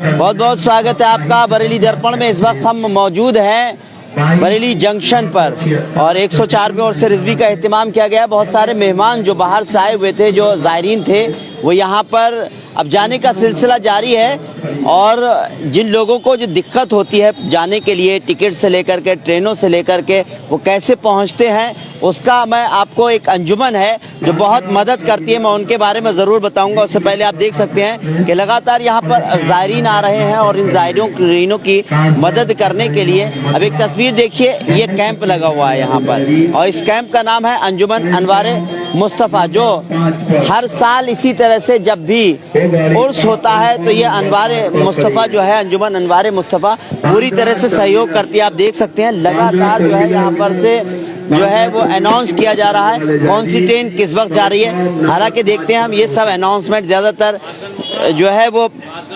बहुत बहुत स्वागत है आपका बरेली दर्पण में। इस वक्त हम मौजूद हैं बरेली जंक्शन पर और 104 ओर से रिजवी का एहतमाम किया गया। बहुत सारे मेहमान जो बाहर से आए हुए थे, जो ज़ायरीन थे, वो यहाँ पर अब जाने का सिलसिला जारी है। और जिन लोगों को जो दिक्कत होती है जाने के लिए, टिकट से लेकर के, ट्रेनों से लेकर के, वो कैसे पहुँचते हैं, उसका मैं आपको एक अंजुमन है जो बहुत मदद करती है, मैं उनके बारे में ज़रूर बताऊंगा। उससे पहले आप देख सकते हैं कि लगातार यहाँ पर ज़ायरीन आ रहे हैं और इन ज़ायरीनों की मदद करने के लिए अब एक तस्वीर देखिए, ये कैंप लगा हुआ है यहाँ पर और इस कैंप का नाम है अंजुमन अनवारे मुस्तफ़ा, जो हर साल इसी तरह से जब भी उर्स होता है तो ये अनवारे मुस्तफ़ा जो है, अंजुमन अनवारे मुस्तफ़ा पूरी तरह से सहयोग करती है। आप देख सकते हैं लगातार जो है यहाँ पर से जो है वो अनाउंस किया जा रहा है कौन सी ट्रेन किस वक्त जा रही है। हालांकि देखते हैं हम, ये सब अनाउंसमेंट ज़्यादातर जो है वो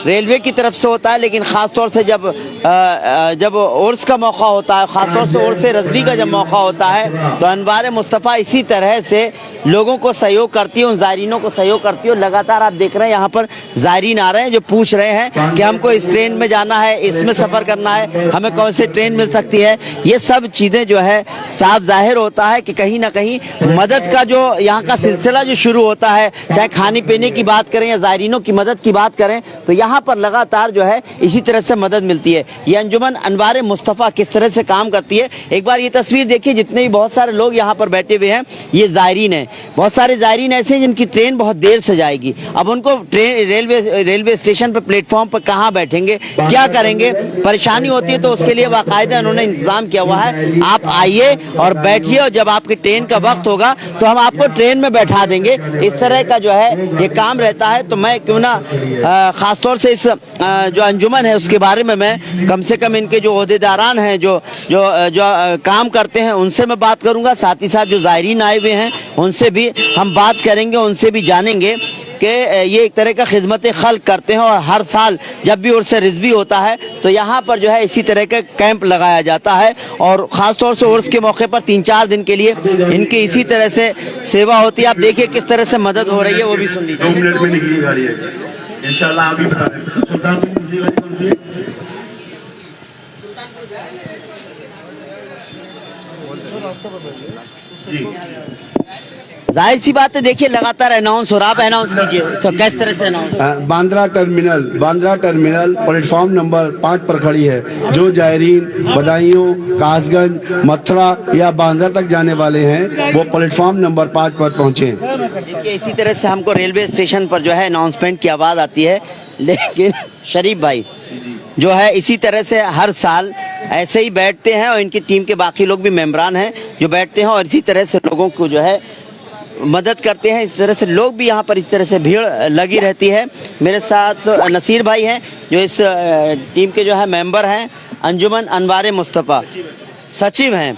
रेलवे की तरफ से होता है, लेकिन ख़ास तौर से जब उर्स का मौका होता है, ख़ास तौर से उर्स रज़वी का जब मौका होता है, तो अनवार मुस्तफ़ा इसी तरह से लोगों को सहयोग करती है, उन ज़ायरीनों को सहयोग करती है। और लगातार आप देख रहे हैं यहाँ पर ज़ायरीन आ रहे हैं जो पूछ रहे हैं कि हमको इस ट्रेन में जाना है, इसमें सफ़र करना है, हमें कौन सी ट्रेन मिल सकती है। ये सब चीज़ें जो है साफ जाहिर होता है कि कहीं ना कहीं मदद का जो यहाँ का सिलसिला जो शुरू होता है, चाहे खाने पीने की बात करें या ज़ायरीनों की मदद की बात करें, तो यहाँ पर लगातार जो है इसी तरह से मदद मिलती है। ये अंजुमन अनवार मुस्तफ़ा किस तरह से काम करती है, एक बार ये तस्वीर देखिए। जितने भी बहुत सारे लोग यहाँ पर बैठे हुए हैं, ये ज़ायरीन हैं। बहुत सारे ज़ायरीन ऐसे हैं जिनकी ट्रेन बहुत देर से जाएगी। अब उनको रेलवे स्टेशन पर, प्लेटफॉर्म पर कहाँ बैठेंगे, क्या करेंगे, परेशानी होती है। तो उसके लिए बाकायदा उन्होंने इंतजाम किया हुआ है, आप आइए और बैठिए और जब आपकी ट्रेन का वक्त होगा तो हम आपको ट्रेन में बैठा देंगे। इस तरह का जो है ये काम रहता है। तो मैं क्यों ना खास तौर से इस जो अंजुमन है उसके बारे में मैं कम से कम इनके जो ओहदेदारान हैं, जो काम करते हैं, उनसे मैं बात करूंगा। साथ ही साथ जो ज़ायरीन आए हुए हैं उनसे भी हम बात करेंगे, उनसे भी जानेंगे कि ये एक तरह का खिदमत खल्क करते हैं। और हर साल जब भी उर्स रिज़वी होता है तो यहाँ पर जो है इसी तरह का कैंप लगाया जाता है और ख़ास तौर से उर्स के मौके पर 3-4 दिन के लिए इनकी इसी तरह से सेवा होती है। आप देखिए किस तरह से मदद हो रही है, वो भी सुन लीजिए। 2 मिनट में निकली गाड़ी है इंशाल्लाह, आप भी बता दें। सुल्तानपुर दूसरी गाड़ी कौन सी है? जी, जाहिर सी बात है, देखिए लगातार अनाउंस हो रहा है, आप अनाउंस कीजिए तो किस तरह से announce. Bandra terminal platform number 5 पर खड़ी है। जो ज़ायरीन बदायूं, कासगंज, मथुरा या बांद्रा तक जाने वाले हैं वो प्लेटफॉर्म नंबर 5 पर पहुंचे। देखिए इसी तरह से हमको रेलवे स्टेशन पर जो है अनाउंसमेंट की आवाज़ आती है, लेकिन शरीफ भाई जो है इसी तरह से हर साल ऐसे ही बैठते हैं और इनकी टीम के बाकी लोग भी मेंबरान हैं जो बैठते हैं और इसी तरह से लोगों को जो है मदद करते हैं। इस तरह से लोग भी यहाँ पर इस तरह से भीड़ लगी रहती है। मेरे साथ नसीर भाई हैं जो इस टीम के जो है मेंबर हैं, अंजुमन अनवार मुस्तफ़ा सचिव हैं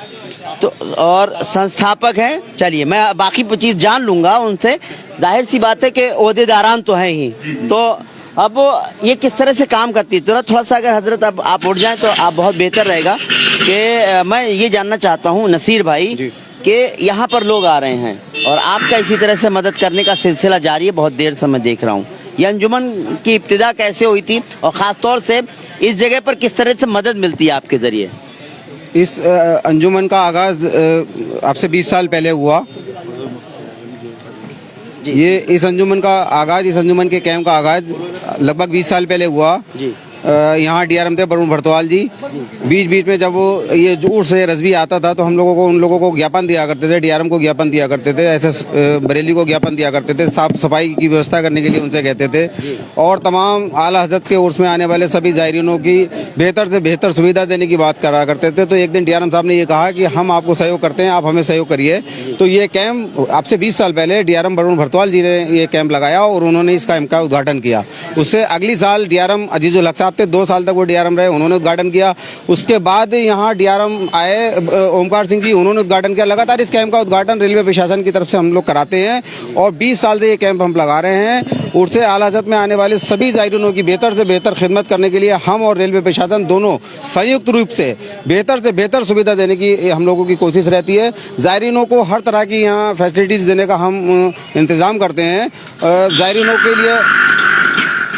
तो और संस्थापक हैं। चलिए मैं बाकी चीज़ जान लूँगा उनसे। जाहिर सी बात है कि ओहदेदारान तो हैं ही, तो अब ये किस तरह से काम करती है, थोड़ा सा अगर हजरत अब आप उठ जाएं तो आप बहुत बेहतर रहेगा। कि मैं ये जानना चाहता हूँ नसीर भाई कि यहाँ पर लोग आ रहे हैं और आपका इसी तरह से मदद करने का सिलसिला जारी है, बहुत देर से मैं देख रहा हूँ। ये अंजुमन की इब्तिदा कैसे हुई थी और ख़ास तौर से इस जगह पर किस तरह से मदद मिलती है आपके ज़रिए? इस अंजुमन का आगाज़ अब से 20 साल पहले हुआ। ये इस अंजुमन के कैंप का आगाज़ लगभग 20 साल पहले हुआ जी। यहाँ डीआरएम थे वरुण भरतवाल जी। बीच में जब वो ये उर्स से रज़वी आता था तो हम लोगों को, उन लोगों को ज्ञापन दिया करते थे, डीआरएम को ज्ञापन दिया करते थे, ऐसे बरेली को ज्ञापन दिया करते थे, साफ सफाई की व्यवस्था करने के लिए उनसे कहते थे। और तमाम आला हज़रत के उर्स में आने वाले सभी ज़ायरीनों की बेहतर से बेहतर सुविधा देने की बात करा करते थे। तो एक दिन डीआरएम साहब ने ये कहा कि हम आपको सहयोग करते हैं, आप हमें सहयोग करिए। तो ये कैंप अब से 20 साल पहले डीआरएम वरुण भरतवाल जी ने ये कैंप लगाया और उन्होंने इस कैंप का उद्घाटन किया। उससे अगली साल डीआरएम अजीजुल हक साहब थे, 2 साल तक वो डीआरएम रहे, उन्होंने उद्घाटन किया। उसके बाद यहाँ डीआरएम आए ओमकार सिंह जी, उन्होंने उद्घाटन किया। लगातार इस कैंप का उद्घाटन रेलवे प्रशासन की तरफ से हम लोग कराते हैं और 20 साल से ये कैंप हम लगा रहे हैं। उर्स आला हज़रत में आने वाले सभी ज़ायरीनों की बेहतर से बेहतर खिदमत करने के लिए हम और रेलवे प्रशासन दोनों संयुक्त रूप से बेहतर सुविधा देने की हम लोगों की कोशिश रहती है। ज़ायरीनों को हर तरह की यहाँ फैसिलिटीज़ देने का हम इंतज़ाम करते हैं। ज़ायरीनों के लिए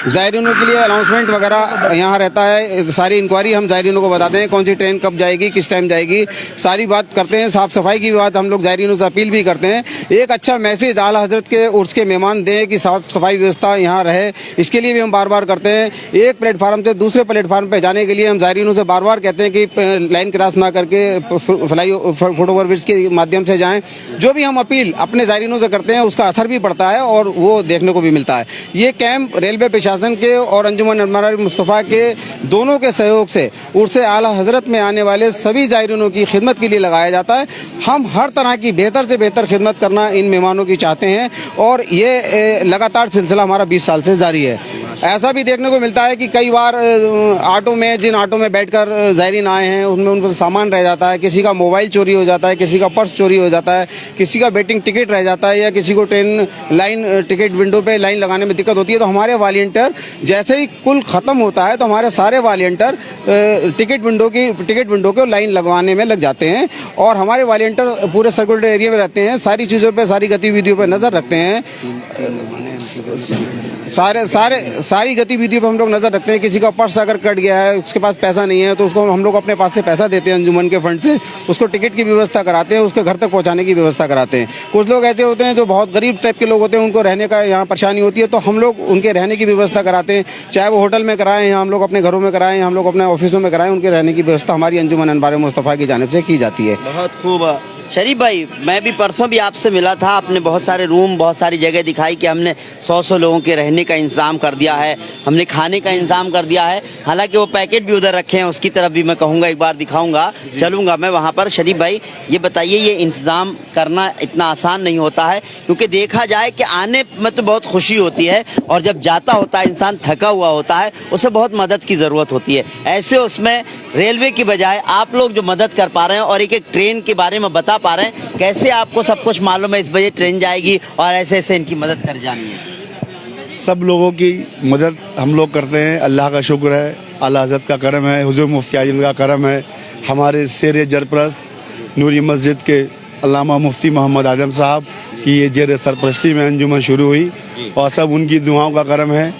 ज़ायरीनों के लिए अनाउंसमेंट वगैरह यहाँ रहता है। सारी इंक्वायरी हम ज़ायरीनों को बताते हैं, कौन सी ट्रेन कब जाएगी, किस टाइम जाएगी, सारी बात करते हैं। साफ़ सफाई की बात हम लोग ज़ायरीनों से अपील भी करते हैं। एक अच्छा मैसेज आला हज़रत के उर्स के मेहमान दें कि साफ़ सफाई व्यवस्था यहाँ रहे, इसके लिए भी हम बार बार करते हैं। एक प्लेटफार्म से दूसरे प्लेटफार्म पर जाने के लिए हम ज़ायरीनों से बार बार कहते हैं कि लाइन क्रॉस ना करके फुट ओवर ब्रिज के माध्यम से जाएँ। जो भी हम अपील अपने ज़ायरीनों से करते हैं उसका असर भी पड़ता है और वो देखने को भी मिलता है। ये कैंप रेलवे प्रशासन के और अंजुमन अनवार मुस्तफ़ा के दोनों के सहयोग से उर्स आला हज़रत में आने वाले सभी ज़ायरीनों की खिदमत के लिए लगाया जाता है। हम हर तरह की बेहतर से बेहतर खिदमत करना इन मेहमानों की चाहते हैं और ये लगातार सिलसिला हमारा 20 साल से जारी है। ऐसा भी देखने को मिलता है कि कई बार ऑटो में जिन ऑटो में बैठकर ज़ायरीन आए हैं उनमें उनका सामान रह जाता है, किसी का मोबाइल चोरी हो जाता है, किसी का पर्स चोरी हो जाता है, किसी का वेटिंग टिकट रह जाता है या किसी को ट्रेन लाइन टिकट विंडो पे लाइन लगाने में दिक्कत होती है। तो हमारे वॉलंटियर जैसे ही कुल ख़त्म होता है तो हमारे सारे वॉलंटियर टिकट विंडो को लाइन लगवाने में लग जाते हैं और हमारे वॉलंटियर पूरे सर्कुलर एरिया में रहते हैं, सारी चीज़ों पे सारी गतिविधियों पे नज़र रखते हैं। सारी गतिविधियों पर हम लोग नज़र रखते हैं। किसी का पर्स अगर कट गया है, उसके पास पैसा नहीं है तो उसको हम लोग अपने पास से पैसा देते हैं अंजुमन के फंड से, उसको टिकट की व्यवस्था कराते हैं, उसके घर तक पहुंचाने की व्यवस्था कराते हैं। कुछ लोग ऐसे होते हैं जो बहुत गरीब टाइप के लोग होते हैं, उनको रहने का यहाँ परेशानी होती है तो हम लोग उनके रहने की व्यवस्था कराते हैं, चाहे वो होटल में कराएं या हम लोग अपने घरों में कराएं, हम लोग अपने ऑफिसों में कराएं, उनके रहने की व्यवस्था हमारी अंजुमन अनवार मुस्तफ़ा की जानिब से की जाती है। बहुत खूब शरीफ भाई, मैं भी परसों भी आपसे मिला था, आपने बहुत सारे रूम बहुत सारी जगह दिखाई कि हमने 100 लोगों के रहने का इंतजाम कर दिया है, हमने खाने का इंतजाम कर दिया है। हालांकि वो पैकेट भी उधर रखे हैं, उसकी तरफ भी मैं कहूँगा एक बार दिखाऊंगा, चलूंगा मैं वहाँ पर। शरीफ भाई ये बताइए, ये इंतजाम करना इतना आसान नहीं होता है क्योंकि देखा जाए कि आने में तो बहुत खुशी होती है और जब जाता होता है इंसान थका हुआ होता है, उसे बहुत मदद की ज़रूरत होती है। ऐसे उसमें रेलवे की बजाय आप लोग जो मदद कर पा रहे हैं और एक एक ट्रेन के बारे में बता पा रहे हैं, कैसे आपको सब कुछ मालूम है इस बजे ट्रेन जाएगी और ऐसे ऐसे इनकी मदद कर जानी है? सब लोगों की मदद हम लोग करते हैं, अल्लाह का शुक्र है, आला हज़रत का करम है, हुज़ूर मुफ्ती आज़म का करम है, हमारे शेर जरप्रस्त नूरी मस्जिद के अल्लामा मुफ्ती मोहम्मद आज़म साहब की ये जेर सरपरस्ती में अंजुमन शुरू हुई और सब उनकी दुआओं का करम है।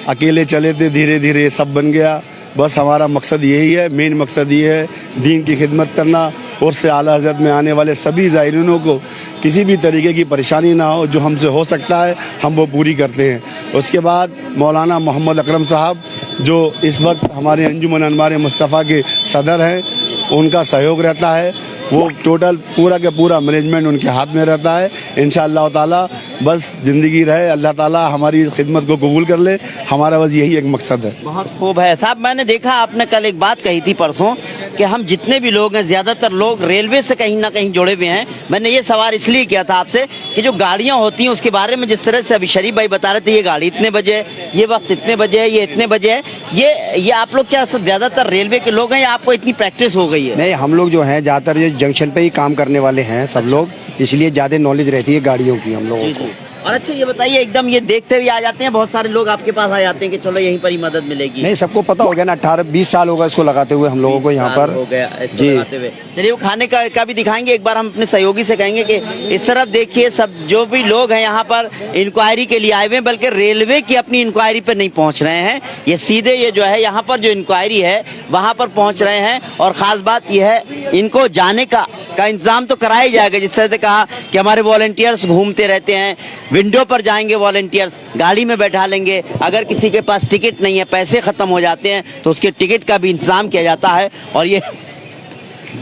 अकेले चले थे, धीरे धीरे ये सब बन गया। बस हमारा मकसद यही है, मेन मकसद ये है दीन की खिदमत करना और से आला हज़रत में आने वाले सभी ज़ायरीनों को किसी भी तरीके की परेशानी ना हो, जो हमसे हो सकता है हम वो पूरी करते हैं। उसके बाद मौलाना मोहम्मद अकरम साहब जो इस वक्त हमारे अंजुमन अनवार मुस्तफ़ा के सदर हैं, उनका सहयोग रहता है, वो टोटल पूरा के पूरा मैनेजमेंट उनके हाथ में रहता है। इंशाअल्लाह ताला बस ज़िंदगी रहे, अल्लाह ताला हमारी खिदमत को कबूल कर ले, हमारा बस यही एक मकसद है। बहुत खूब है साहब। मैंने देखा आपने कल एक बात कही थी परसों कि हम जितने भी लोग हैं ज़्यादातर लोग रेलवे से कहीं ना कहीं जुड़े हुए हैं। मैंने ये सवाल इसलिए किया था आपसे कि जो गाड़ियाँ होती हैं उसके बारे में जिस तरह से अभी शरीफ भाई बता रहे थे, ये गाड़ी इतने बजे, ये वक्त इतने बजे है, ये इतने बजे है, ये आप लोग क्या ज़्यादातर रेलवे के लोग हैं या आपको इतनी प्रैक्टिस हो गई है? नहीं, हम लोग जो हैं ज़्यादातर ये जंक्शन पे ही काम करने वाले हैं सब लोग, इसलिए ज़्यादा नॉलेज रहती है गाड़ियों की हम लोगों को। और अच्छा ये बताइए, एकदम ये देखते हुए आ जाते हैं, बहुत सारे लोग आपके पास आ जाते हैं कि चलो यहीं पर ही मदद मिलेगी? नहीं, सबको पता हो गया ना, 18-20 साल होगा इसको लगाते हुए हम लोगों को यहाँ पर हो गया जी। लगाते हुए। चलिए वो खाने का भी दिखाएंगे एक बार, हम अपने सहयोगी से कहेंगे कि इस तरफ देखिए, सब जो भी लोग हैं यहाँ पर इंक्वायरी के लिए आए हुए हैं, बल्कि रेलवे की अपनी इंक्वायरी पर नहीं पहुँच रहे हैं, ये सीधे ये जो है यहाँ पर जो इंक्वायरी है वहाँ पर पहुँच रहे हैं। और ख़ास बात यह है इनको जाने का इंतजाम तो कराया जाएगा, जिस तरह से कहा कि हमारे वॉलंटियर्स घूमते रहते हैं, विंडो पर जाएंगे वॉलंटियर्स, गाड़ी में बैठा लेंगे, अगर किसी के पास टिकट नहीं है, पैसे ख़त्म हो जाते हैं तो उसके टिकट का भी इंतज़ाम किया जाता है। और ये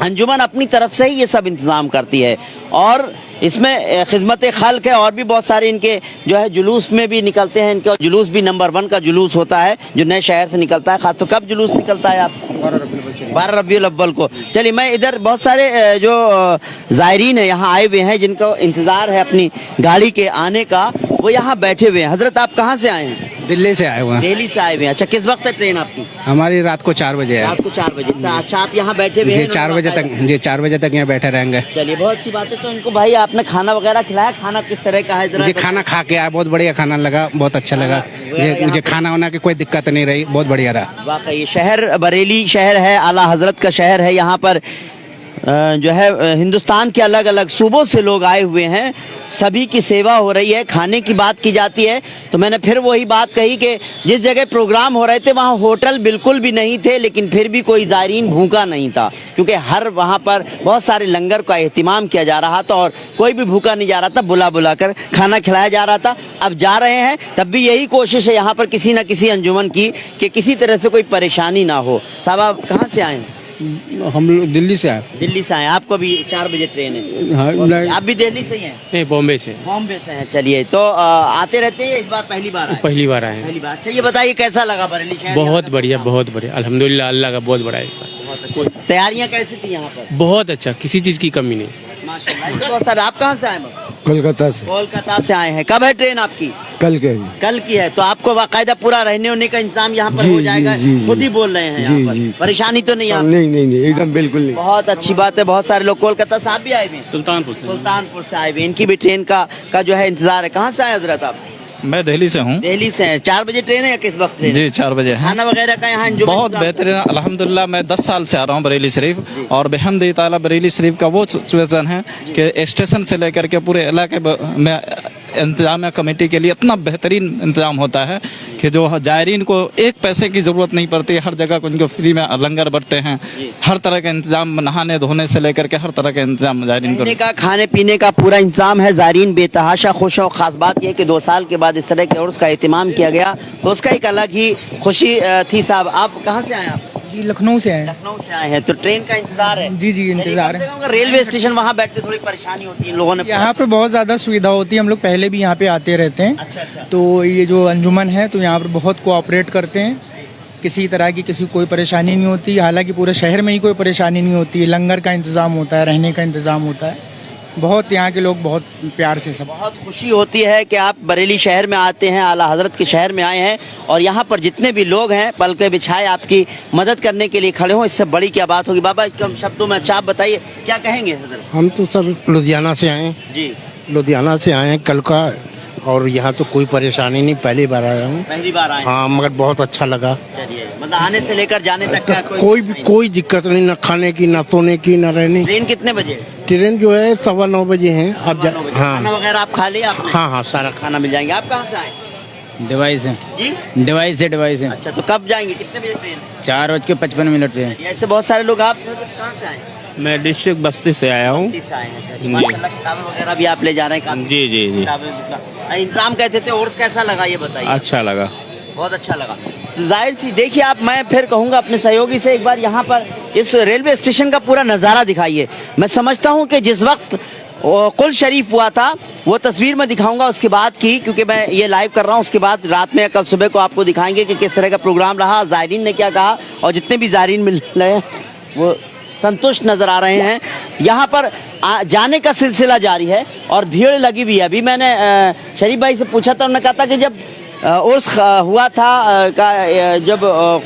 अंजुमन अपनी तरफ से ही ये सब इंतज़ाम करती है। और इसमें खिदमत खल्क है और भी बहुत सारे इनके जो है जुलूस में भी निकलते हैं। इनका जुलूस भी नंबर 1 का जुलूस होता है जो नए शहर से निकलता है। खास तो कब जुलूस निकलता है आप? 12 रबीउल अव्वल को। चलिए, मैं इधर बहुत सारे जो ज़ायरीन है यहाँ आए हुए हैं जिनको इंतज़ार है अपनी गाड़ी के आने का, वो यहाँ बैठे हुए हैं। हजरत आप कहाँ से आए हैं? दिल्ली से आए हुए हैं। दिल्ली से आए हुए हैं। अच्छा, किस वक्त है ट्रेन आपकी? हमारी रात को 4 बजे है। रात को 4 बजे। अच्छा, आप यहाँ बैठे हुए जी हैं? 4 बजे तक, जी 4 बजे तक यहाँ बैठे रहेंगे। चलिए, बहुत अच्छी बात है। तो इनको भाई आपने खाना वगैरह खिलाया? खाना किस तरह का है जरा? जी खाना खा के आया, बहुत बढ़िया खाना लगा, बहुत अच्छा लगा मुझे। खाना वाना की कोई दिक्कत नहीं रही, बहुत बढ़िया रहा। वाकई शहर बरेली शहर है, आला हजरत का शहर है। यहाँ पर जो है हिंदुस्तान के अलग अलग सूबों से लोग आए हुए हैं, सभी की सेवा हो रही है। खाने की बात की जाती है तो मैंने फिर वही बात कही कि जिस जगह प्रोग्राम हो रहे थे वहाँ होटल बिल्कुल भी नहीं थे, लेकिन फिर भी कोई ज़ायरीन भूखा नहीं था, क्योंकि हर वहाँ पर बहुत सारे लंगर का एहतिमाम किया जा रहा था और कोई भी भूखा नहीं जा रहा था, बुला बुला कर खाना खिलाया जा रहा था। अब जा रहे हैं तब भी यही कोशिश है यहाँ पर किसी न किसी अंजुमन की कि किसी तरह से कोई परेशानी ना हो। साहब आप कहाँ से आए हैं? हम लोग दिल्ली से आए। दिल्ली से आए, आपको भी 4 बजे ट्रेन है? हाँ, आप भी दिल्ली से ही हैं? नहीं, बॉम्बे से। बॉम्बे से हैं। चलिए, तो आते रहते हैं, इस बार पहली बार आए? पहली बार आए हैं। पहली बार। अच्छा, ये बताइए कैसा लगा बरेली शहर? बहुत बढ़िया, बहुत बढ़िया, अल्हम्दुलिल्लाह, अल्लाह का बहुत बड़ा ऐसा। बहुत अच्छा। तैयारियां कैसी थी यहाँ पर? बहुत अच्छा, किसी चीज की कमी नहीं। माशाल्लाह। तो सर आप कहाँ से आए? कोलकाता से। कोलकाता से आए हैं। कब है ट्रेन आपकी? कल के। कल की है। तो आपको बाकायदा पूरा रहने होने का इंतजाम यहाँ पर जी, हो जाएगा? जी, जी, खुद ही बोल रहे हैं यहाँ जी, पर? जी। परेशानी तो नहीं? आप नहीं एकदम बिल्कुल नहीं। बहुत अच्छी बात है। बहुत सारे लोग कोलकाता से आप भी आए हुए हैं? सुल्तानपुर से आए हुए। इनकी भी ट्रेन का जो है इंतजार है। कहाँ से आए हजरत आप? मैं दिल्ली से हूँ। दिल्ली से हैं। 4 बजे ट्रेन है या किस वक्त ट्रेन? जी 4 बजे है। खाना वगैरह का यहाँ जो बहुत बेहतरीन, अल्हम्दुलिल्लाह। मैं 10 साल से आ रहा हूँ बरेली शरीफ, और बेहमदी ताला बरेली शरीफ का वो सिचुएशन है कि स्टेशन से लेकर के पूरे इलाके में इंतजामिया कमेटी के लिए इतना बेहतरीन इंतजाम होता है कि जो जायरीन को एक पैसे की जरूरत नहीं पड़ती। हर जगह को इनको फ्री में लंगर बरते हैं, हर तरह का इंतजाम, नहाने धोने से लेकर के हर तरह का इंतजाम जायरीन को। रहने का, खाने पीने का पूरा इंतजाम है। जायरीन बेतहाशा खुश है। और खास बात यह है कि 2 साल के बाद इस तरह के उर्स का एहतिमाम किया गया, तो उसका एक अलग ही खुशी थी। साहब आप कहाँ से आए? आप लखनऊ से हैं। लखनऊ से आए हैं, तो ट्रेन का इंतजार है? जी इंतजार है। रेलवे स्टेशन वहाँ बैठते थोड़ी परेशानी होती है लोगों ने? यहाँ पे बहुत ज्यादा सुविधा होती है। हम लोग पहले भी यहाँ पे आते रहते हैं। अच्छा। तो ये जो अंजुमन है तो यहाँ पर बहुत कोऑपरेट करते हैं। किसी तरह की किसी कोई परेशानी नहीं होती। हालांकि पूरे शहर में ही कोई परेशानी नहीं होती है। लंगर का इंतजाम होता है, रहने का इंतजाम होता है। बहुत यहाँ के लोग बहुत प्यार से सब। बहुत खुशी होती है कि आप बरेली शहर में आते हैं, आला हजरत के शहर में आए हैं, और यहाँ पर जितने भी लोग हैं पलके बिछाए आपकी मदद करने के लिए खड़े हों। इससे बड़ी क्या बात होगी? बाबा कम शब्दों में अच्छा आप बताइए, क्या कहेंगे हजरत? हम तो सर लुधियाना से आए हैं। जी, लुधियाना से आए हैं कल का, और यहाँ तो कोई परेशानी नहीं, पहली बार आया हूँ। पहली बार आए? हाँ, मगर बहुत अच्छा लगा। चलिए, मतलब आने से लेकर जाने तक का कोई दिक्कत नहीं, न खाने की, न सोने की, न रहने। ट्रेन कितने बजे? ट्रेन जो है 9:15 बजे है। अब हाँ, खाना वगैरह आप खा लिया आपने? हाँ सारा खाना मिल जाएंगे। आप कहाँ से आए? डिवाइस से। जी, डिवाइस से। अच्छा, तो कब जाएंगे? कितने बजे ट्रेन? 4:55 ट्रेन। ऐसे बहुत सारे लोग। आप कहाँ से आए? मैं डिस्ट्रिक्ट बस्ती से आया हूँ। बस्ती से आए हैं। अच्छा, माशाल्लाह, किताबें वगैरह भी आप ले जा रहे हैं? काफी जी। इंतजाम कहते थे, और कैसा लगा ये बताइए? अच्छा लगा, बहुत अच्छा लगा। जाहिर सी देखिए, आप, मैं फिर कहूंगा अपने सहयोगी से एक बार यहाँ पर इस रेलवे स्टेशन का पूरा नज़ारा दिखाइए। मैं समझता हूँ कि जिस वक्त कुल शरीफ हुआ था वो तस्वीर में दिखाऊंगा उसके बाद की, क्योंकि मैं ये लाइव कर रहा हूँ। उसके बाद रात में कल सुबह को आपको दिखाएंगे कि किस तरह का प्रोग्राम रहा, ज़ायरीन ने क्या कहा, और जितने भी ज़ायरीन मिल रहे हैं वो संतुष्ट नजर आ रहे हैं। यहाँ पर जाने का सिलसिला जारी है और भीड़ लगी हुई है। अभी मैंने शरीफ भाई से पूछा था, उन्होंने कहा था कि जब उर्स हुआ था जब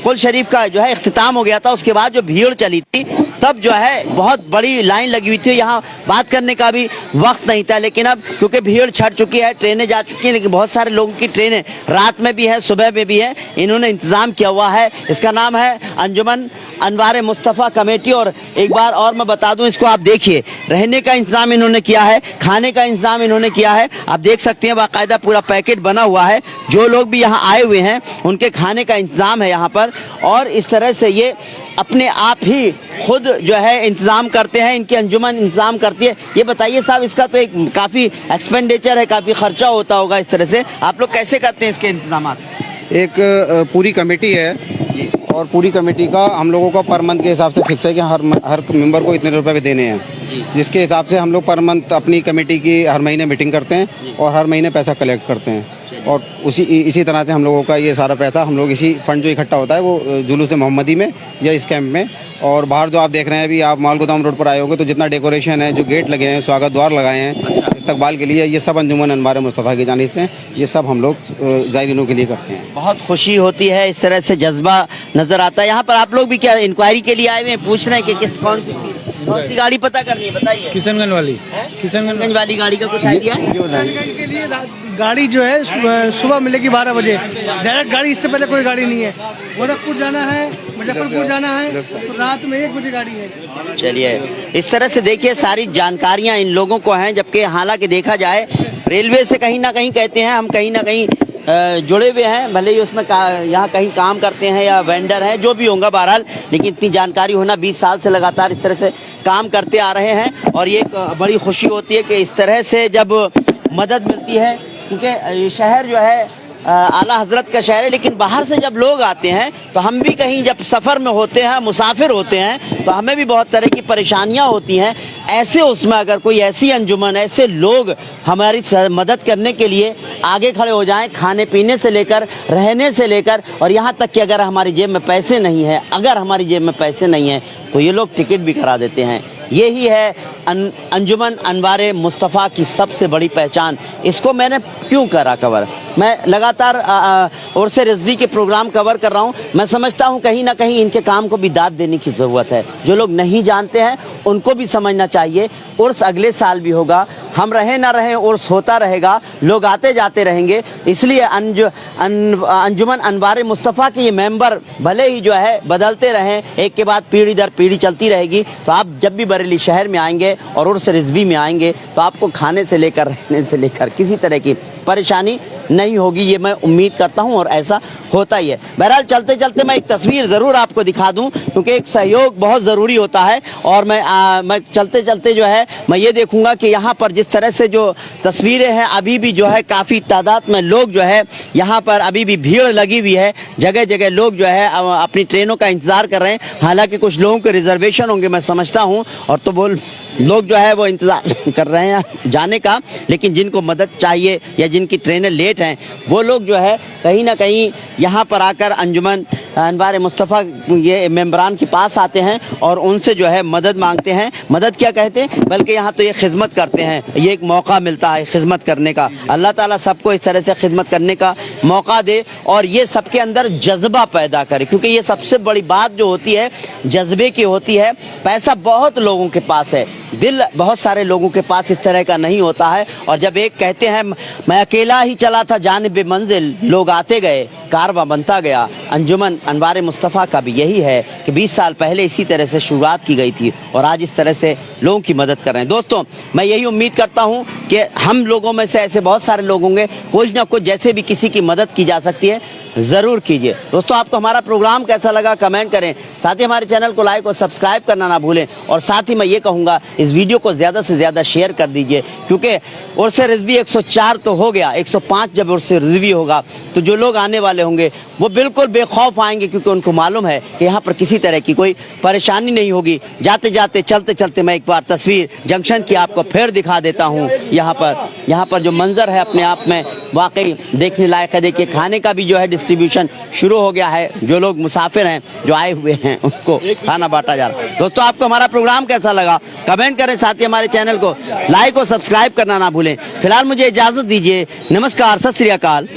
कुल शरीफ का जो है इख्तिताम हो गया था, उसके बाद जो भीड़ चली थी तब जो है बहुत बड़ी लाइन लगी हुई थी। यहाँ बात करने का भी वक्त नहीं था, लेकिन अब क्योंकि भीड़ छट चुकी है, ट्रेनें जा चुकी हैं, लेकिन बहुत सारे लोगों की ट्रेनें रात में भी है, सुबह में भी है। इन्होंने इंतज़ाम किया हुआ है। इसका नाम है अंजुमन अनवार मुस्तफ़ा कमेटी। और एक बार और मैं बता दूं, इसको आप देखिए, रहने का इंतज़ाम इन्होंने किया है, खाने का इंतज़ाम इन्होंने किया है। आप देख सकते हैं बाकायदा पूरा पैकेट बना हुआ है। जो लोग भी यहाँ आए हुए हैं उनके खाने का इंतज़ाम है यहाँ पर, और इस तरह से ये अपने आप ही खुद जो है इंतज़ाम करते हैं। इनकी अंजुमन इंतज़ाम करती है। ये बताइए साहब, इसका तो एक काफ़ी एक्सपेंडिचर है, काफ़ी खर्चा होता होगा इस तरह से, आप लोग कैसे करते हैं इसके इंतजाम? एक पूरी कमेटी है, और पूरी कमेटी का हम लोगों को पर मंथ के हिसाब से फिक्स है कि हर मेंबर को इतने रुपए देने हैं, जिसके हिसाब से हम लोग पर मंथ अपनी कमेटी की हर महीने मीटिंग करते हैं और हर महीने पैसा कलेक्ट करते हैं। और इसी तरह से हम लोगों का ये सारा पैसा, हम लोग इसी फंड जो इकट्ठा होता है वो जुलूस मोहम्मदी में या इस कैंप में, और बाहर जो आप देख रहे हैं, अभी आप माल गोदाम रोड पर आए होंगे तो जितना डेकोरेशन है, जो गेट लगे हैं, स्वागत द्वार लगाए हैं इस्तकबाल के लिए, ये सब अंजुमन अनवार मुस्तफ़ा की जानिब से ये सब हम लोग ज़ायरीनों के लिए करते हैं। बहुत खुशी होती है, इस तरह से जज्बा नजर आता है। यहाँ पर आप लोग भी क्या इंक्वायरी के लिए आए हुए हैं, पूछ रहे हैं कि कौन सी कौन सी गाड़ी पता करनी है बताइए? किशनगंज वाली। किशनगंज वाली गाड़ी का कुछ आइडिया है? किशनगंज के लिए गाड़ी जो है सुबह मिलेगी 12 बजे। डायरेक्ट गाड़ी, इससे पहले कोई गाड़ी नहीं है। गोरखपुर जाना है, मुजफ्फरपुर जाना है तो रात में 1 बजे गाड़ी है। चलिए, इस तरह से देखिए सारी जानकारियां इन लोगों को हैं, जबकि हालांकि देखा जाए रेलवे से कहीं ना कहीं कहते हैं हम कहीं ना कहीं जुड़े हुए हैं, भले ही उसमें यहाँ कहीं काम करते हैं या वेंडर हैं, जो भी होगा बहरहाल, लेकिन इतनी जानकारी होना, 20 साल से लगातार इस तरह से काम करते आ रहे हैं और ये एक बड़ी खुशी होती है कि इस तरह से जब मदद मिलती है, क्योंकि ये शहर जो है आला हजरत का शहर है, लेकिन बाहर से जब लोग आते हैं तो हम भी कहीं जब सफ़र में होते हैं, मुसाफिर होते हैं, तो हमें भी बहुत तरह की परेशानियां होती हैं। ऐसे उसमें अगर कोई ऐसी अंजुमन, ऐसे लोग हमारी मदद करने के लिए आगे खड़े हो जाएं, खाने पीने से लेकर रहने से लेकर, और यहाँ तक कि अगर हमारी जेब में पैसे नहीं है, अगर हमारी जेब में पैसे नहीं है तो ये लोग टिकट भी करा देते हैं। यही है अंजुमन अनवारे मुस्तफ़ा की सबसे बड़ी पहचान। इसको मैंने क्यों करा कवर? मैं लगातार उर्स रिजवी के प्रोग्राम कवर कर रहा हूँ। मैं समझता हूँ कहीं ना कहीं इनके काम को भी दाद देने की ज़रूरत है। जो लोग नहीं जानते हैं उनको भी समझना चाहिए। उर्स अगले साल भी होगा, हम रहे ना रहे उर्स होता रहेगा, लोग आते जाते रहेंगे। इसलिए अंजुमन अनवारे मुस्तफ़ा के ये मेंबर भले ही जो है बदलते रहें, एक के बाद पीढ़ी दर पीढ़ी चलती रहेगी, तो आप जब भी बरेली शहर में आएंगे और उर्स रिजवी में आएंगे तो आपको खाने से लेकर रहने से लेकर किसी तरह की परेशानी नहीं होगी, ये मैं उम्मीद करता हूं और ऐसा होता ही है। बहरहाल चलते चलते मैं एक तस्वीर ज़रूर आपको दिखा दूं, क्योंकि एक सहयोग बहुत ज़रूरी होता है। और मैं चलते चलते जो है मैं ये देखूंगा कि यहाँ पर जिस तरह से जो तस्वीरें हैं, अभी भी जो है काफ़ी तादाद में लोग जो है यहाँ पर अभी भी भीड़ लगी हुई है। जगह जगह लोग जो है अपनी ट्रेनों का इंतज़ार कर रहे हैं। हालांकि कुछ लोगों के रिजर्वेशन होंगे मैं समझता हूँ, और तो वो लोग जो है वो इंतजार कर रहे हैं जाने का, लेकिन जिनको मदद चाहिए या जिनकी ट्रेनें लेट हैं वो लोग जो है कहीं ना कहीं यहाँ पर आकर अंजुमन अनवारे मुस्तफ़ा ये मेंबरान के पास आते हैं और उनसे जो है मदद मांगते हैं। मदद क्या कहते हैं, बल्कि यहाँ तो ये खिदमत करते हैं। ये एक मौका मिलता है खिदमत करने का। अल्लाह ताला सबको इस तरह से खिदमत करने का मौका दे और ये सबके अंदर जज्बा पैदा करे, क्योंकि ये सबसे बड़ी बात जो होती है जज्बे की होती है। पैसा बहुत लोगों के पास है, दिल बहुत सारे लोगों के पास इस तरह का नहीं होता है। और जब एक कहते हैं मैं अकेला ही चला था जानिब मंजिल, लोग आते गए कारवां बनता गया। अंजुमन अनवारे मुस्तफ़ा का भी यही है कि 20 साल पहले इसी तरह से शुरुआत की गई थी और आज इस तरह से लोगों की मदद कर रहे हैं। दोस्तों, मैं यही उम्मीद करता हूं कि हम लोगों में से ऐसे बहुत सारे लोग होंगे, कुछ ना कुछ जैसे भी किसी की मदद की जा सकती है ज़रूर कीजिए। दोस्तों, आपको हमारा प्रोग्राम कैसा लगा कमेंट करें, साथ ही हमारे चैनल को लाइक और सब्सक्राइब करना ना भूलें। और साथ ही मैं ये कहूँगा इस वीडियो को ज़्यादा से ज़्यादा शेयर कर दीजिए, क्योंकि उर्स रिजवी 104 तो हो गया, 105 जब उर्स रिजवी होगा तो जो लोग आने वाले होंगे वो बिल्कुल बेखौफ आएंगे, क्योंकि उनको मालूम है कि यहाँ पर किसी तरह की कोई परेशानी नहीं होगी। जाते जाते चलते चलते मैं एक बार तस्वीर जंक्शन की आपको फिर दिखा देता हूँ। यहाँ पर जो मंजर है अपने आप में वाकई देखने लायक है। देखिए, खाने का भी जो है डिस्ट्रीब्यूशन शुरू हो गया है। जो लोग मुसाफिर हैं, जो आए हुए हैं, उनको खाना बांटा जा रहा है। दोस्तों, आपको हमारा प्रोग्राम कैसा लगा कमेंट करें, साथ ही हमारे चैनल को लाइक और सब्सक्राइब करना ना भूलें। फिलहाल मुझे इजाजत दीजिए। नमस्कार, सत श्री अकाल।